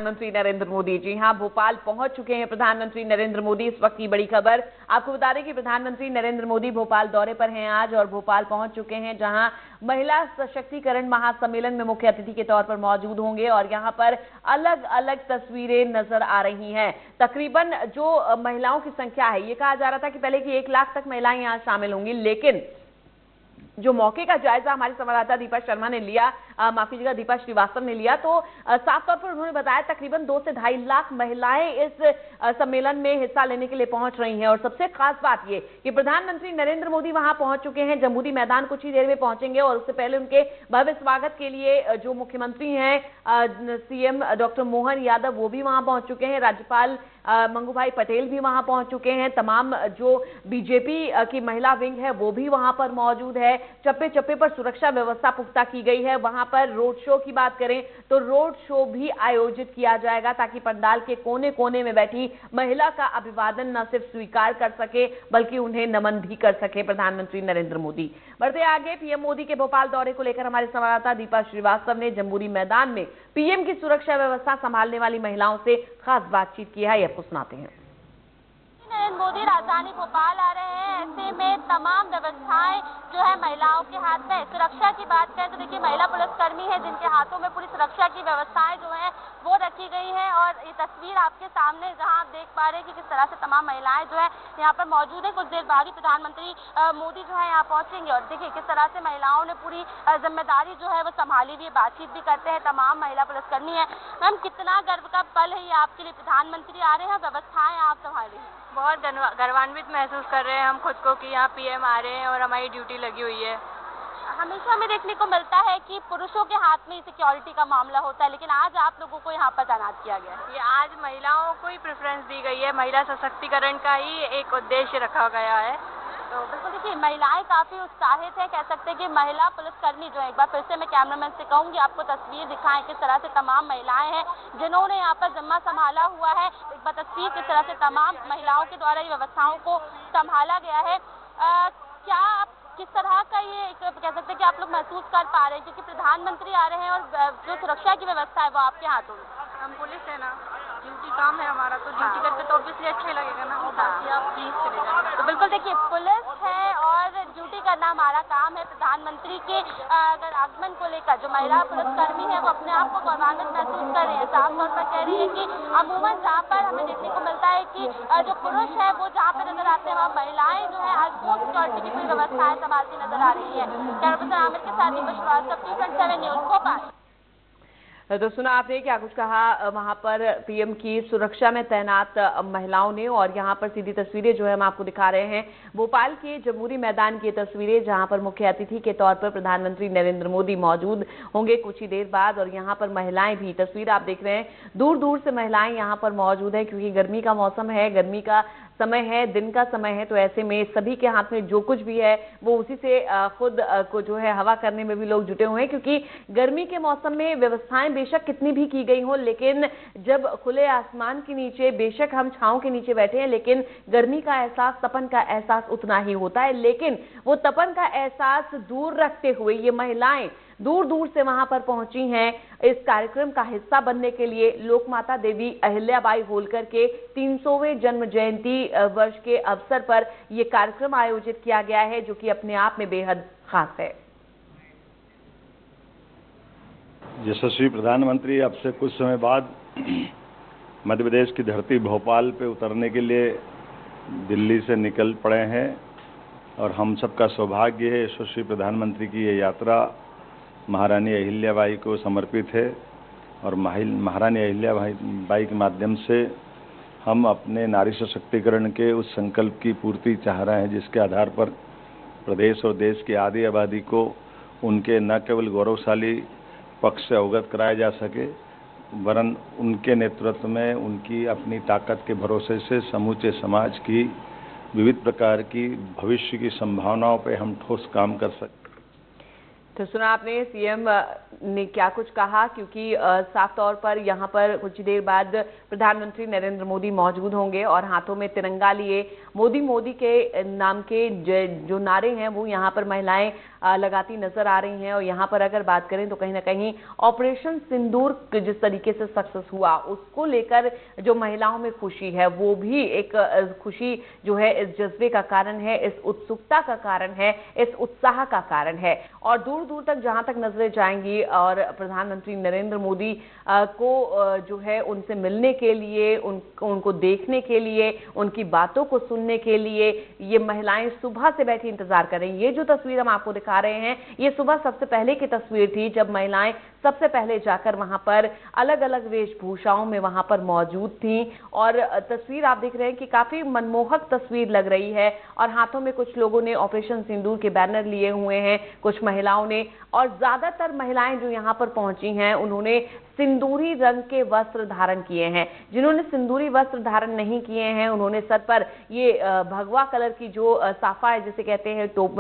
प्रधानमंत्री नरेंद्र मोदी। जी हां, भोपाल पहुंच चुके हैं प्रधानमंत्री नरेंद्र मोदी। इस वक्त की बड़ी खबर आपको बता दें कि प्रधानमंत्री नरेंद्र मोदी भोपाल दौरे पर हैं आज और भोपाल पहुंच चुके हैं, जहां महिला सशक्तिकरण महासम्मेलन में मुख्य अतिथि के तौर पर मौजूद होंगे और यहां पर अलग अलग तस्वीरें नजर आ रही हैं। तकरीबन जो महिलाओं की संख्या है, ये कहा जा रहा था कि पहले की 1 लाख तक महिलाएं यहां शामिल होंगी, लेकिन जो मौके का जायजा हमारे संवाददाता दीपा शर्मा ने लिया, माफ कीजिएगा दीपा श्रीवास्तव ने लिया, तो साफ तौर पर उन्होंने बताया तकरीबन 2 से 2.5 लाख महिलाएं इस सम्मेलन में हिस्सा लेने के लिए पहुंच रही हैं। और सबसे खास बात ये कि प्रधानमंत्री नरेंद्र मोदी वहां पहुंच चुके हैं, जम्बूरी मैदान कुछ ही देर में पहुंचेंगे और उससे पहले उनके भव्य स्वागत के लिए जो मुख्यमंत्री हैं सीएम डॉक्टर मोहन यादव, वो भी वहां पहुंच चुके हैं। राज्यपाल मंगूभाई पटेल भी वहां पहुंच चुके हैं। तमाम जो बीजेपी की महिला विंग है वो भी वहां पर मौजूद है। चप्पे चप्पे पर सुरक्षा व्यवस्था पुख्ता की गई है। वहां पर रोड शो की बात करें तो रोड शो भी आयोजित किया जाएगा ताकि पंडाल के कोने कोने में बैठी महिला का अभिवादन न सिर्फ स्वीकार कर सके बल्कि उन्हें नमन भी कर सके प्रधानमंत्री नरेंद्र मोदी। बढ़ते आगे, पीएम मोदी के भोपाल दौरे को लेकर हमारे संवाददाता दीपा श्रीवास्तव ने जम्बूरी मैदान में पीएम की सुरक्षा व्यवस्था संभालने वाली महिलाओं से खास बातचीत की है, आपको सुनाते हैं। नरेंद्र मोदी राजधानी भोपाल आ रहे हैं, ऐसे में तमाम व्यवस्थाएं जो है महिलाओं के हाथ में। सुरक्षा की बात करें तो देखिए महिला पुलिसकर्मी है जिनके हाथों में पूरी सुरक्षा की व्यवस्थाएं जो है वो रखी गई है। और ये तस्वीर आपके सामने जहां आप देख पा रहे हैं कि किस तरह से तमाम महिलाएं जो है यहाँ पर मौजूद है। कुछ देर बाद ही प्रधानमंत्री मोदी जो है यहाँ पहुंचेंगे और देखिए किस तरह से महिलाओं ने पूरी जिम्मेदारी जो है वो संभाली हुई, बातचीत भी करते हैं तमाम महिला पुलिसकर्मी है। मैम, कितना गर्व का पल है ये आपके लिए, प्रधानमंत्री आ रहे हैं, व्यवस्थाएं आप संभाल रही हैं? बहुत गर्वान्वित महसूस कर रहे हैं हम खुद को कि यहाँ पीएम आ रहे हैं और हमारी ड्यूटी लगी हुई है। हमेशा हमें देखने को मिलता है कि पुरुषों के हाथ में सिक्योरिटी का मामला होता है, लेकिन आज आप लोगों को यहाँ पर तैनात किया गया है। ये आज महिलाओं को ही प्रेफरेंस दी गई है, महिला सशक्तिकरण का ही एक उद्देश्य रखा गया है। तो बिल्कुल देखिए महिलाएं काफी उत्साहित है, कह सकते हैं कि महिला पुलिसकर्मी जो है, एक बार फिर से मैं कैमरामैन से कहूंगी आपको तस्वीर दिखाएं किस तरह से तमाम महिलाएं हैं जिन्होंने यहाँ पर जिम्मा संभाला हुआ है। एक बार तस्वीर किस तरह से तमाम महिलाओं के द्वारा ये व्यवस्थाओं को संभाला गया है। क्या आप किस तरह का ये कह सकते हैं कि आप लोग महसूस कर पा रहे हैं, क्योंकि प्रधानमंत्री आ रहे हैं और जो सुरक्षा की व्यवस्था है वो आपके हाथों में? हम पुलिस है ना, ड्यूटी काम है हमारा, तो ड्यूटी करते तो ऑब्वियसली अच्छा लगेगा ना। बाकी आप प्लीज चले जाए। तो बिल्कुल देखिए पुलिस है और ड्यूटी करना हमारा काम है। प्रधानमंत्री के अगर आगमन को लेकर जो महिला पुलिसकर्मी है वो अपने आप को गौरवान्वित महसूस कर रही है। साफ तौर पर कह रही है कि अमूमन जहाँ पर हमें देखने को मिलता है कि जो पुरुष है वो जहाँ पे नजर आते हैं वहाँ महिलाएं जो है आज वो सिक्योरिटी की पूरी व्यवस्थाएं संभालती नजर आ रही है। कैमरा आमिर के साथ दीपा श्रीवास्तव, T27 न्यूज़ भोपाल। तो सुना आपने क्या कुछ कहा वहां पर पीएम की सुरक्षा में तैनात महिलाओं ने, और यहां पर सीधी तस्वीरें जो है हम आपको दिखा रहे हैं भोपाल के जम्बूरी मैदान की तस्वीरें, जहां पर मुख्य अतिथि के तौर पर प्रधानमंत्री नरेंद्र मोदी मौजूद होंगे कुछ ही देर बाद। और यहां पर महिलाएं भी, तस्वीर आप देख रहे हैं, दूर दूर से महिलाएं यहां पर मौजूद है क्योंकि गर्मी का मौसम है, गर्मी का समय है, दिन का समय है, तो ऐसे में सभी के हाथ में जो कुछ भी है वो उसी से खुद को जो है हवा करने में भी लोग जुटे हुए हैं, क्योंकि गर्मी के मौसम में व्यवस्थाएं बेशक कितनी भी की गई हो, लेकिन जब खुले आसमान के नीचे, बेशक हम छांव के नीचे बैठे हैं, लेकिन गर्मी का एहसास, तपन का एहसास उतना ही होता है। लेकिन वो तपन का एहसास दूर रखते हुए ये महिलाएं दूर दूर से वहां पर पहुंची हैं इस कार्यक्रम का हिस्सा बनने के लिए। लोकमाता देवी अहिल्याबाई होलकर के 300वें जन्म जयंती वर्ष के अवसर पर यह कार्यक्रम आयोजित किया गया है, जो कि अपने आप में बेहद खास है। यशस्वी प्रधानमंत्री अब से कुछ समय बाद मध्य प्रदेश की धरती भोपाल पे उतरने के लिए दिल्ली से निकल पड़े हैं और हम सबका सौभाग्य है यशस्वी प्रधानमंत्री की ये यात्रा महारानी अहिल्याबाई को समर्पित है। और महारानी अहिल्याबाई के माध्यम से हम अपने नारी सशक्तिकरण के उस संकल्प की पूर्ति चाह रहे हैं जिसके आधार पर प्रदेश और देश की आधी आबादी को उनके न केवल गौरवशाली पक्ष से अवगत कराया जा सके, वरन उनके नेतृत्व में उनकी अपनी ताकत के भरोसे से समूचे समाज की विविध प्रकार की भविष्य की संभावनाओं पर हम ठोस काम कर सकते। तो सुना आपने सीएम ने क्या कुछ कहा, क्योंकि साफ तौर पर यहाँ पर कुछ देर बाद प्रधानमंत्री नरेंद्र मोदी मौजूद होंगे और हाथों में तिरंगा लिए मोदी मोदी के नाम के जो नारे हैं वो यहाँ पर महिलाएं लगाती नजर आ रही हैं। और यहाँ पर अगर बात करें तो कहीं ना कहीं ऑपरेशन सिंदूर जिस तरीके से सक्सेस हुआ, उसको लेकर जो महिलाओं में खुशी है, वो भी एक खुशी जो है इस जज्बे का कारण है, इस उत्सुकता का कारण है, इस उत्साह का कारण है। और दूर दूर तक जहां तक नजरें जाएंगी और प्रधानमंत्री नरेंद्र मोदी को जो है उनसे मिलने के लिए, उनको देखने के लिए, उनकी बातों को सुनने के लिए ये महिलाएं सुबह से बैठी इंतजार कर रही हैं। ये जो तस्वीर हम आपको दिखा रहे हैं, ये सुबह सबसे पहले की तस्वीर थी जब महिलाएं सबसे पहले जाकर वहां पर अलग अलग वेशभूषाओं में वहां पर मौजूद थी। और तस्वीर आप देख रहे हैं कि काफी मनमोहक तस्वीर लग रही है। और हाथों में कुछ लोगों ने ऑपरेशन सिंदूर के बैनर लिए हुए हैं, कुछ महिलाओं ने, और ज्यादातर महिलाएं जो यहां पर पहुंची हैं उन्होंने सिंदूरी रंग के वस्त्र धारण किए हैं। जिन्होंने सिंदूरी वस्त्र धारण नहीं किए हैं उन्होंने सर पर ये भगवा कलर की जो साफा है जिसे कहते हैं, टोप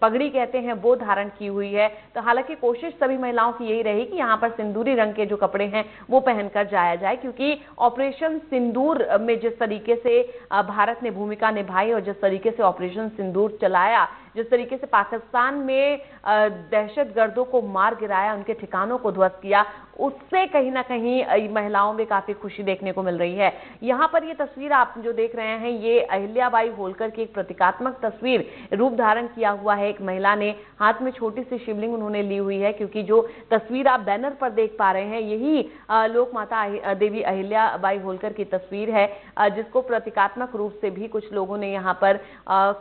पगड़ी कहते हैं, वो धारण की हुई है। तो हालांकि कोशिश सभी महिलाओं की यही रही कि यहाँ पर सिंदूरी रंग के जो कपड़े हैं वो पहनकर जाया जाए, क्योंकि ऑपरेशन सिंदूर में जिस तरीके से भारत ने भूमिका निभाई और जिस तरीके से ऑपरेशन सिंदूर चलाया, जिस तरीके से पाकिस्तान में दहशतगर्दों को मार गिराया, उनके ठिकानों को ध्वस्त किया, उससे कहीं ना कहीं महिलाओं में काफी खुशी देखने को मिल रही है। यहाँ पर ये तस्वीर आप जो देख रहे हैं, ये अहिल्याबाई होलकर की एक प्रतीकात्मक तस्वीर रूप धारण किया हुआ है। एक महिला ने हाथ में छोटी सी शिवलिंग उन्होंने ली हुई है, क्योंकि जो तस्वीर आप बैनर पर देख पा रहे हैं यही लोक माता देवी अहिल्याबाई होलकर की तस्वीर है, जिसको प्रतीकात्मक रूप से भी कुछ लोगों ने यहाँ पर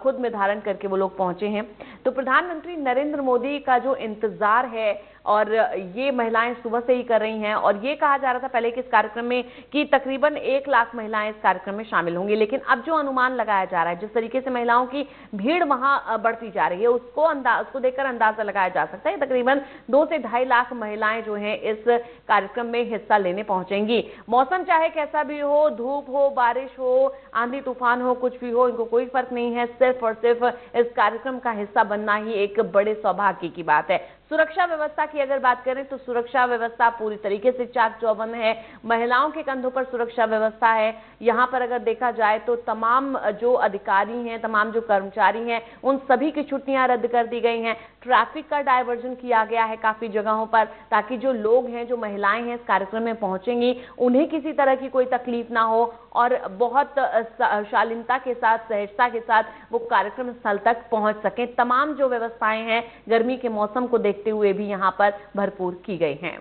खुद में धारण करके वो लोग पहुंचे हैं। तो प्रधानमंत्री नरेंद्र मोदी का जो इंतजार है और ये महिलाएं सुबह से ही कर रही हैं, और ये कहा जा रहा था पहले कि इस कार्यक्रम में कि तकरीबन 1 लाख महिलाएं इस कार्यक्रम में शामिल होंगी, लेकिन अब जो अनुमान लगाया जा रहा है, जिस तरीके से महिलाओं की भीड़ वहां बढ़ती जा रही है, उसको देखकर अंदाजा लगाया जा सकता है तकरीबन 2 से 2.5 लाख महिलाएं जो हैं इस कार्यक्रम में हिस्सा लेने पहुंचेंगी। मौसम चाहे कैसा भी हो, धूप हो, बारिश हो, आंधी तूफान हो, कुछ भी हो, इनको कोई फर्क नहीं है। सिर्फ और सिर्फ इस कार्यक्रम का हिस्सा बनना ही एक बड़े सौभाग्य की बात है। सुरक्षा व्यवस्था की अगर बात करें तो सुरक्षा व्यवस्था पूरी तरीके से चाक चौबंद है। महिलाओं के कंधों पर सुरक्षा व्यवस्था है। यहाँ पर अगर देखा जाए तो तमाम जो अधिकारी हैं, तमाम जो कर्मचारी हैं, उन सभी की छुट्टियां रद्द कर दी गई हैं। ट्रैफिक का डायवर्जन किया गया है काफी जगहों पर, ताकि जो लोग हैं, जो महिलाएं हैं इस कार्यक्रम में पहुंचेंगी, उन्हें किसी तरह की कोई तकलीफ ना हो और बहुत शालीनता के साथ, सहजता के साथ वो कार्यक्रम स्थल तक पहुंच सकें। तमाम जो व्यवस्थाएं हैं गर्मी के मौसम को देखते हुए भी यहां पर भरपूर की गई हैं।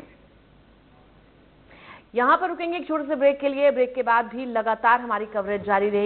यहां पर रुकेंगे एक छोटे से ब्रेक के लिए। ब्रेक के बाद भी लगातार हमारी कवरेज जारी रहेगी।